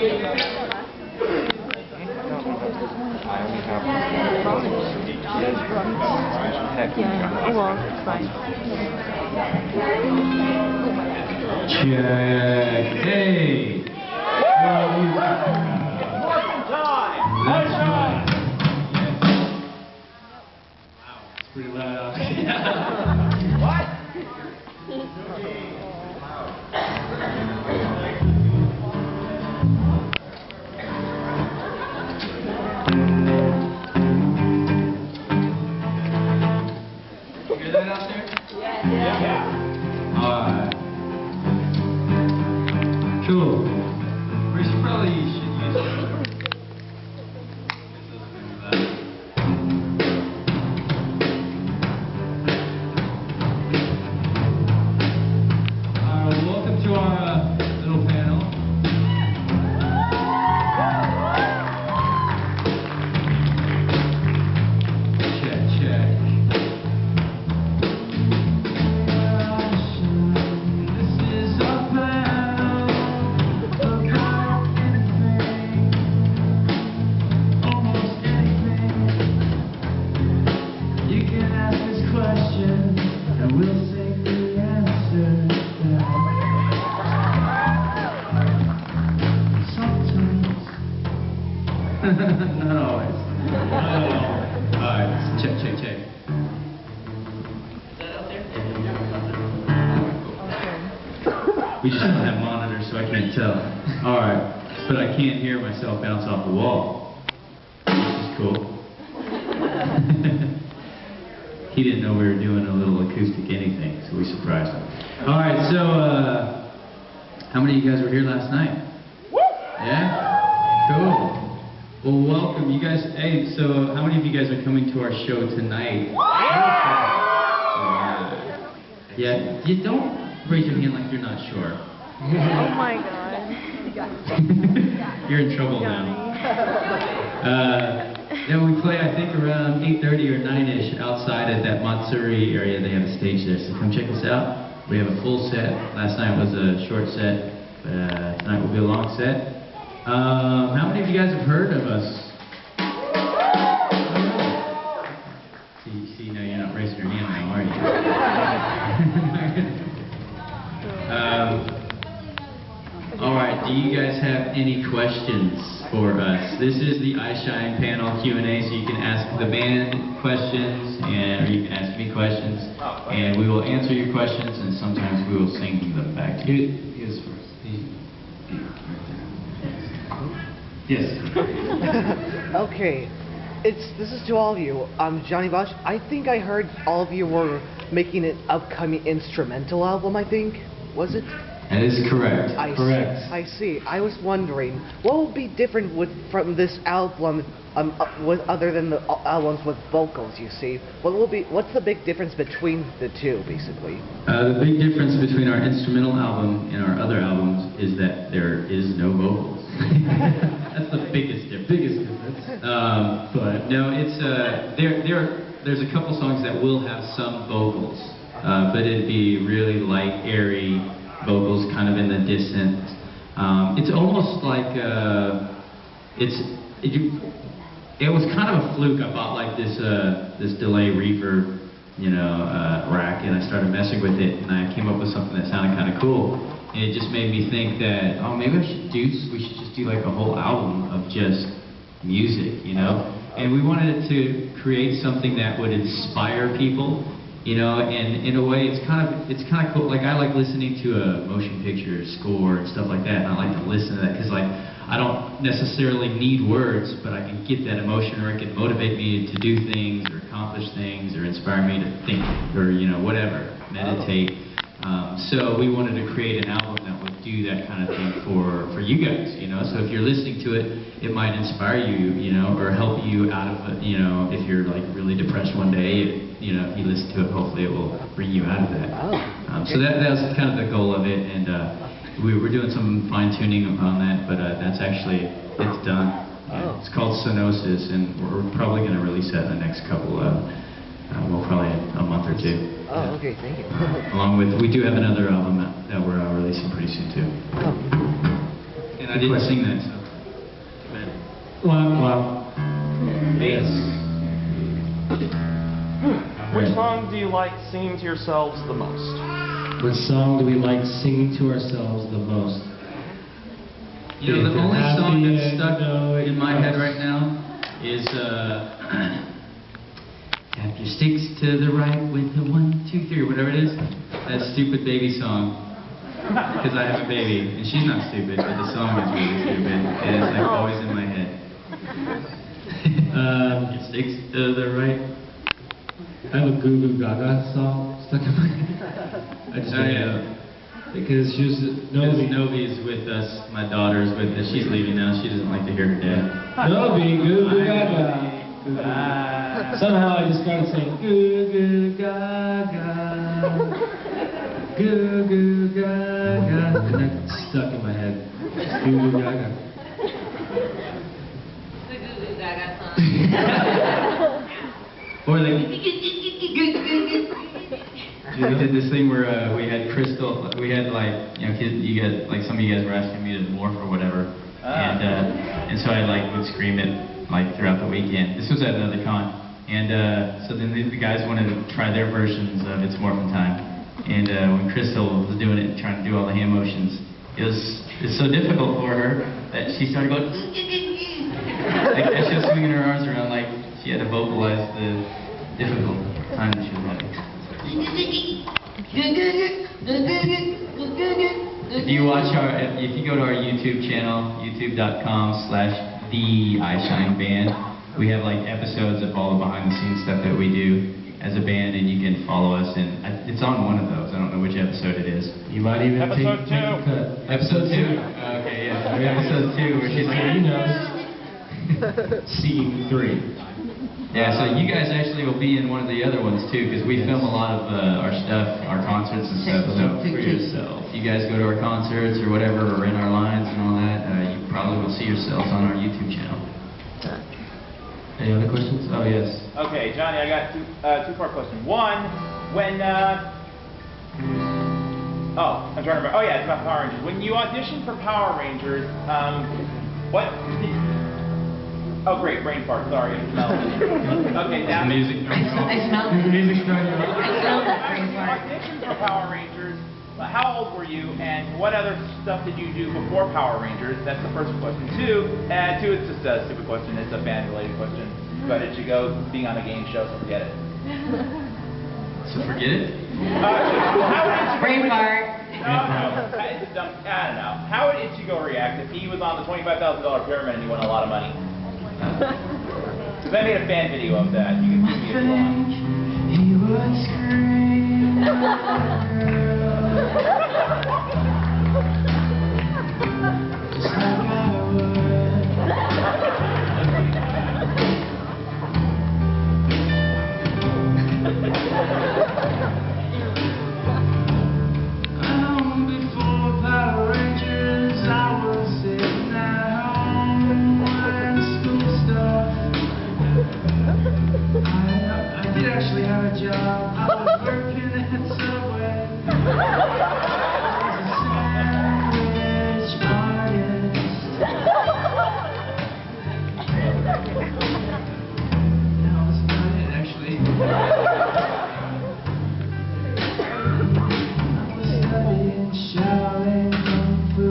Yeah, oh well, it's fine. Check. Hey! That's right. Wow, it's pretty loud out here. What? Hear that out there? Yeah. Alright. Cool. We should probably use it. Alright, welcome to our little panel. Check, check. Not always. Alright, check, check, check. Is that out there? We just don't have monitors, so I can't tell. Alright, but I can't hear myself bounce off the wall. Which is cool. He didn't know we were doing a little acoustic anything, so we surprised him. Alright, so, how many of you guys were here last night? Yeah? Cool. Well, welcome, you guys. Hey, so how many of you guys are coming to our show tonight? Yeah, you don't raise your hand like you're not sure. Oh my god. You're in trouble now. Yeah, we play, I think, around 8:30 or 9-ish outside at that Matsuri area. They have a stage there, so come check us out. We have a full set. Last night was a short set, but tonight will be a long set. How many of you guys have heard of us? See, now you're not raising your hand now, are you? Alright, do you guys have any questions for us? This is the Eyeshine panel Q&A, so you can ask the band questions, or you can ask me questions, and we will answer your questions, and sometimes we will sing them back to you. Here's first. Yes. Okay, this is to all of you. Johnny Bosch. I think I heard all of you were making an upcoming instrumental album, I think. Was it? That is correct. Correct. I see. I was wondering, what will be different from this album, other than the albums with vocals, you see? What's the big difference between the two, basically? The big difference between our instrumental album and our other albums is that there is no vocals. That's the biggest difference. But no, it's there's a couple songs that will have some vocals, but it'd be really light, airy vocals, kind of in the distant. It's almost like it was kind of a fluke. I bought like this delay reverb, rack, and I started messing with it, and I came up with something that sounded kind of cool. And it just made me think that, oh, maybe we should just do like a whole album of just music, And we wanted to create something that would inspire people, and in a way it's kind of cool. Like I like listening to a motion picture score and stuff like that, and I like to listen to that because like I don't necessarily need words, but I can get that emotion, or it can motivate me to do things or accomplish things or inspire me to think or whatever, meditate. So we wanted to create an album that would do that kind of thing for you guys, So if you're listening to it, it might inspire you, or help you out of it, if you're like really depressed one day, if you listen to it, hopefully it will bring you out of that. So that was kind of the goal of it, and we were doing some fine tuning on that, but it's done. It's called Sonosis, and we're probably going to release that in the next couple probably a month or two. Oh, okay, thank you. Along with, we do have another album that we're releasing pretty soon too. And And I didn't sing that, so. Wow. Yes. Which song do you like singing to yourselves the most? Which song do we like singing to ourselves the most? You know, the only song that's stuck in my head yes. right now is, tap your sticks to the right with the 1, 2, 3, or whatever it is. That stupid baby song. Because I have a baby, and she's not stupid, but the song is really stupid. And it's like always in my head. Your sticks to the right. I have a Goo Goo Gaga song stuck in my head. I just because she's Novi is with us, my daughter's with us. She's leaving now, she doesn't like to hear her dad. Novi, Goo Goo Gaga. Somehow I just started saying Goo Goo Gaga. Goo Goo Gaga. And that's stuck in my head. Goo Goo Gaga. The Goo Goo Gaga song. Or they did this thing where we had Crystal, we had like, you know, you guys, like some of you guys were asking me to morph or whatever, and so I like would scream it like throughout the weekend. This was at another con, and so then the guys wanted to try their versions of It's Morphin' Time, and when Crystal was doing it, trying to do all the hand motions, it's so difficult for her that she started going like as she was swinging her arms around, like she had to vocalize the difficult time that she was having. If you go to our YouTube channel, youtube.com/the-Eyeshine-band, we have like episodes of all the behind-the-scenes stuff that we do as a band, and you can follow us. And it's on one of those. I don't know which episode it is. You might even Episode take a cut. Episode 2. Okay, yeah. Episode 2, where she's like, you know, Scene 3. Yeah, so you guys actually will be in one of the other ones too, because we film a lot of our stuff, our concerts and stuff. So for yourself, if you guys go to our concerts or whatever, or in our lines and all that, you probably will see yourselves on our YouTube channel. Any other questions? Oh yes. Okay, Johnny, I got two-part question. One, when I'm trying to remember. Oh yeah, it's about Power Rangers. When you auditioned for Power Rangers, what? Oh great, brain fart. Sorry. Okay, now. Music. I smelled it. Music starting I smelled that brain fart. Auditioned for Power Rangers. How old were you, and what other stuff did you do before Power Rangers? That's the first question. Two, it's just a stupid question. It's a fan-related question. But did you go being on a game show? So forget it. So forget it? Brain fart. No. It's a dumb, I don't know. How would Ichigo react if he was on the $25,000 pyramid and he won a lot of money? Because I made a fan video of that. You can see me if you want. He would scream. Just like I would. Before Power Rangers, I was sitting at home when school started. I did actually have a job. I was working at Subway. I was a sandwich artist. No, that's not it, actually. Shaolin Kung Fu.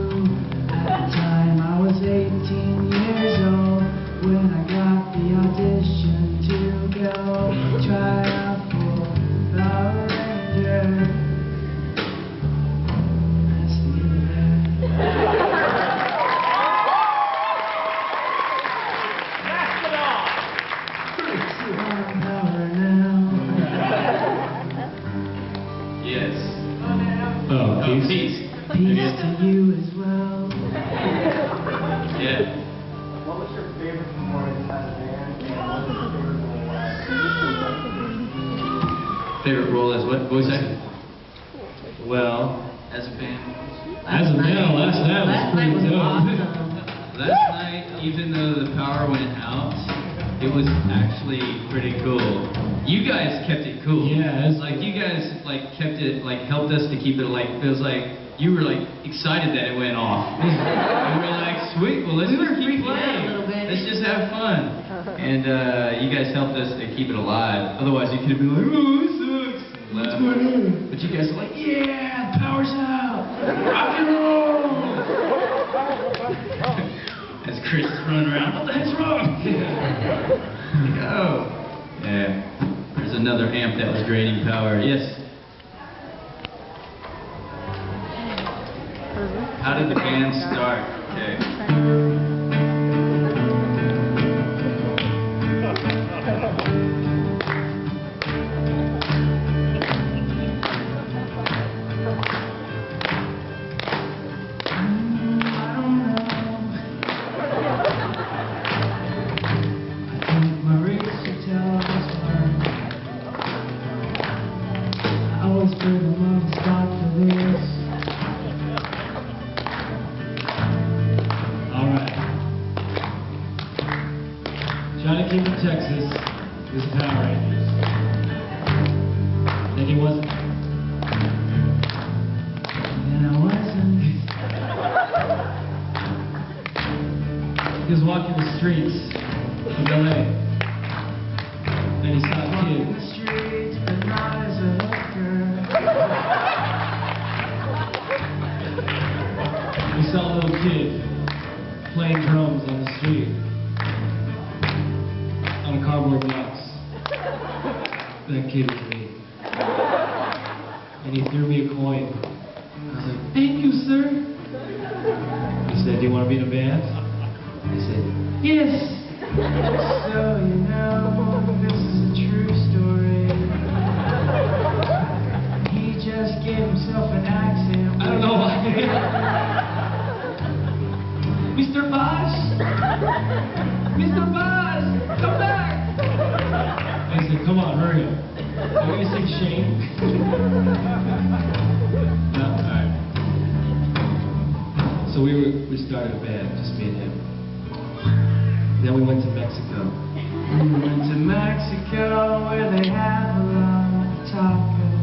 At the time I was 18 years old when I got the audition to go try out for Power Ranger. That's the end. That's it all. Power now. Yes. Oh, peace. Peace. Peace to you as well. Yeah. What was your favorite performance as a band, and what was your favorite role as Favorite role as what? What was that? Well, As a band. as a male, last night was pretty dope. Awesome. Last night, even though the power went out, it was actually pretty cool. You guys kept it cool. Yes. Like you guys like kept it, like helped us to keep it like, it was like you were like excited that it went off. And we were like, let's We were just keep freaking out a playing. little bit. Let's just have fun. And you guys helped us to keep it alive. Otherwise, you could have been like, oh, this sucks. What's going on? But you guys are like, yeah, power's out. Rock and roll. As Chris is running around, what the heck's wrong? Like, oh. Yeah. There's another amp that was draining power. Yes. How did the band start? Okay. Johnny came from Texas. He was Power Rangers. Then he wasn't. And I wasn't. He was walking the streets of LA. And he saw a kid. The streets, but not as a hooker. He saw a little kid playing drums on the street. On a cardboard box. That kid was me. And he threw me a coin. I was like, thank you, sir. He said, do you want to be in a band? I said, yes. So, you know, this is a true story. He just gave himself an accent. I don't know why. Mr. Bosch! Mr. Bosch! Come back! I said, come on, hurry up. Are you going to sing Shane? No? Alright. So we started a band, just me and him. Then we went to Mexico. We went to Mexico where they have a lot of tacos.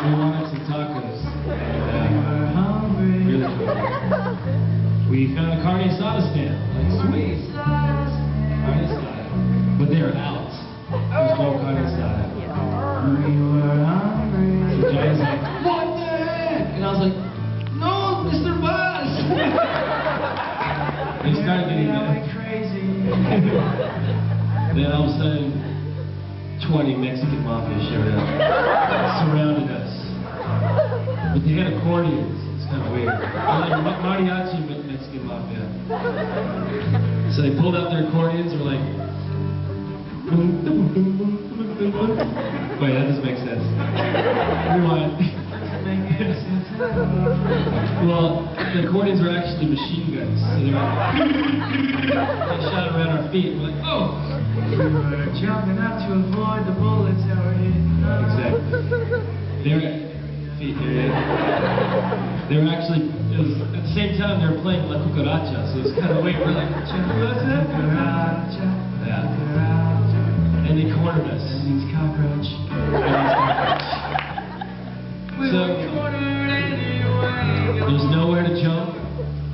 We wanted some tacos. We were hungry. Really hungry. We found a carne asada stand. Like, sweet. Carne asada. But they're out. There's no carne asada. We were hungry. So Johnny's like, what the heck? And I was like, no, Mr. Buzz. And he started getting crazy. Then all of a sudden, 20 Mexican mafia showed up. Surrounded us. But they had accordions. It's kind of weird. They're like mariachi Mexican mafia. So they pulled out their accordions and were like, wait, that doesn't make sense. Rewind. Well, the accordions were actually machine guns. So they shot around our feet. We're like, oh! We were jumping up to avoid the bullets that were hitting us. Exactly. They were feet here. They were actually, it was, at the same time they were playing La Cucaracha, so it was kind of weird. We're like, yeah. And they cornered us. That means cockroach. So, there was nowhere to jump,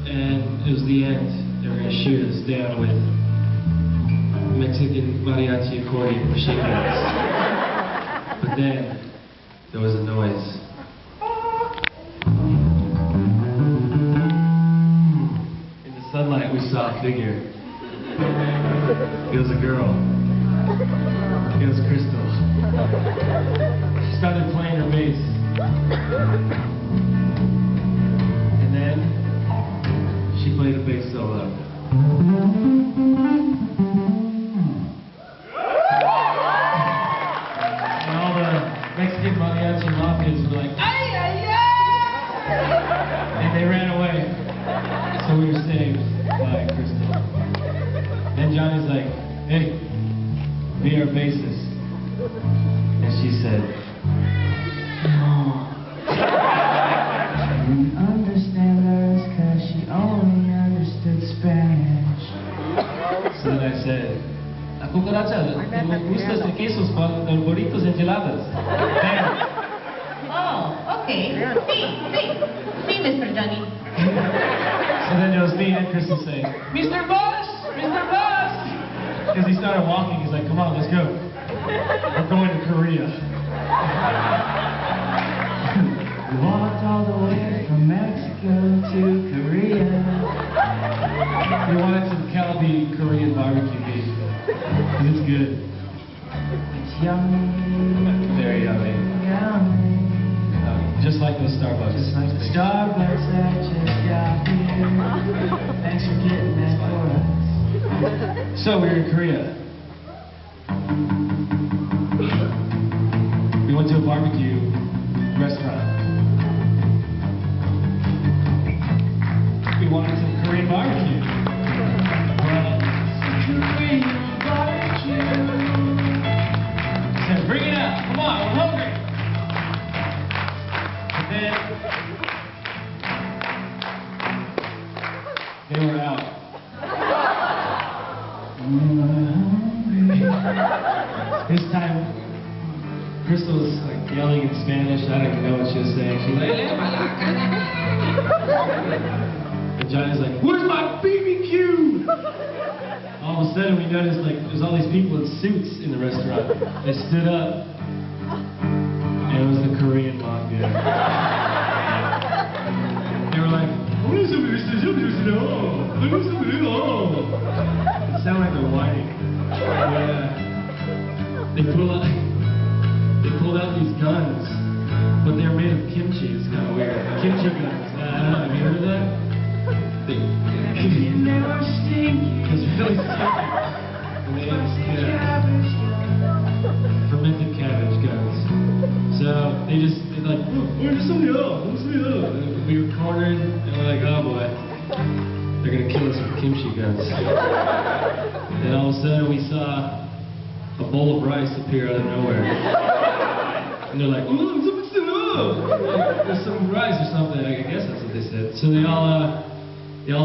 and it was the end. They were going to shoot us down with Mexican mariachi accordion machine guns. But then, there was a noise. In the sunlight, we saw a figure. It was a girl. It was Crystal. She started playing her bass. And then, she played a bass solo. And all the Mexican mariachi mafias were like, ay, ay, ay! And they ran away. So we were saved by Crystal. And Johnny's like, hey, be our bassist. And she said, no. Didn't understand us because she only understood Spanish. So then I said, La cucaracha, me gustas de quesos favoritos enchiladas. Oh, okay. Sí, Mr. Johnny. So And then it was me and Chris saying, Mr. Bus! Mr. Bus! Because he started walking, he's like, come on, let's go. We're going to Korea. We walked all the way from Mexico to Korea. We wanted some Calbee Korean barbecue beef. Because it's good. It's yummy. Very yummy. Yummy. Just like those Starbucks. Just like the Starbucks that just got here. Thanks for getting that for us. So we're in Korea. We went to a barbecue restaurant. We wanted some Korean barbecue. Korean barbecue. Said, bring it out. Come on, we're hungry. And then they were out. This time, Crystal was like yelling in Spanish. I don't even know what she was saying. She's like, and Johnny's like, where's my BBQ? All of a sudden we noticed like there's all these people in suits in the restaurant. They stood up, and it was the Korean mafia. They were like, it sounded like they're whining. Yeah. They pulled out these guns, but they're made of kimchi. It's kind of weird. Kimchi guns. I don't know. Have you heard of that? They were stinky. It's really stinky. Fermented cabbage guns. So they're like, where's somebody else? We were cornered, and we're like, oh boy, they're gonna kill us with kimchi guns. And all of a sudden we saw a bowl of rice appear out of nowhere. And they're like, there's some rice or something. I guess that's what they said. So they all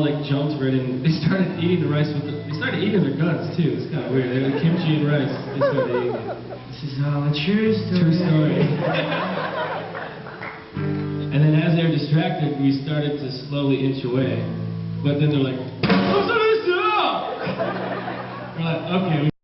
like jumped right in. They started eating the rice they started eating their guns too. It's kind of weird. They had kimchi and rice. They started eating it. This is all a true story. True story. And then as they were distracted, we started to slowly inch away. But then they're like, we're like, okay.